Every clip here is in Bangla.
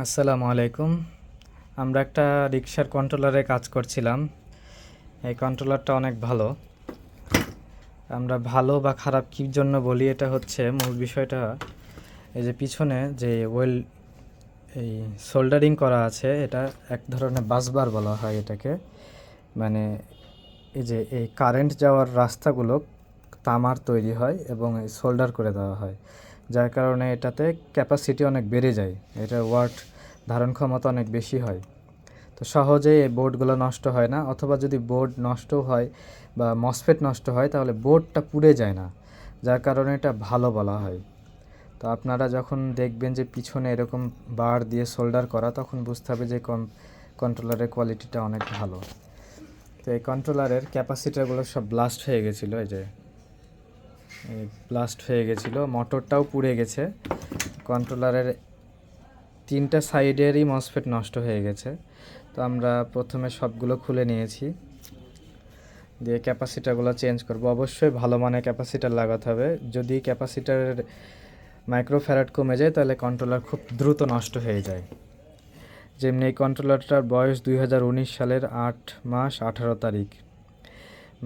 আসসালামু আলাইকুম। আমরা একটা রিক্সার কন্ট্রোলারে কাজ করছিলাম। এই কন্ট্রোলারটা অনেক ভালো। আমরা ভালো বা খারাপ কী জন্য বলি, এটা হচ্ছে মূল বিষয়টা। এই যে পিছনে যে এই সোল্ডারিং করা আছে, এটা এক ধরনের বাসবার বলা হয় এটাকে। মানে এই যে এই কারেন্ট যাওয়ার রাস্তাগুলো তামার তৈরি হয় এবং সোল্ডার করে দেওয়া হয়, যার কারণে এটাতে ক্যাপাসিটি অনেক বেড়ে যায়। এটার ওয়াট ধারণ ক্ষমতা অনেক বেশি হয়। তো সহজেই এই বোর্ডগুলো নষ্ট হয় না, অথবা যদি বোর্ড নষ্ট হয় বা মসফেট নষ্ট হয় তাহলে বোর্ডটা পুড়ে যায় না, যার কারণে এটা ভালো বলা হয়। তো আপনারা যখন দেখবেন যে পিছনে এরকম বার দিয়ে সোল্ডার করা, তখন বুঝতে হবে যে কন্ট্রোলারের কোয়ালিটিটা অনেক ভালো। তো এই কন্ট্রোলারের ক্যাপাসিটারগুলো সব ব্লাস্ট হয়ে গেছিলো, এই ব্লাস্ট হয়ে গেছিলো, মোটরটাও পুড়ে গেছে। কন্ট্রোলারের তিনটা সাইডেরই মসফেট নষ্ট হয়ে গেছে। তো আমরা প্রথমে সবগুলো খুলে নিয়েছি, দিয়ে ক্যাপাসিটারগুলো চেঞ্জ করব। অবশ্যই ভালো মানের ক্যাপাসিটার লাগাতে হবে। যদি ক্যাপাসিটারের মাইক্রোফ্যারাড কমে যায় তাহলে কন্ট্রোলার খুব দ্রুত নষ্ট হয়ে যায়। যেমনি এই কন্ট্রোলারটার বয়স 2019 সালের 8 মাস 18 তারিখ,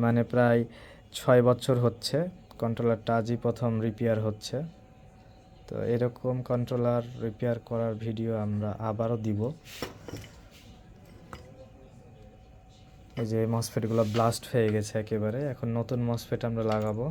মানে প্রায় 6 বছর হচ্ছে। কন্ট্রোলারটা আজই প্রথম রিপেয়ার হচ্ছে। তো এরকম কন্ট্রোলার রিপেয়ার করার ভিডিও আমরা আবারও দিব। এই যে মসফেটগুলো ব্লাস্ট হয়ে গেছে একেবারে, এখন নতুন মসফেট আমরা লাগাবো।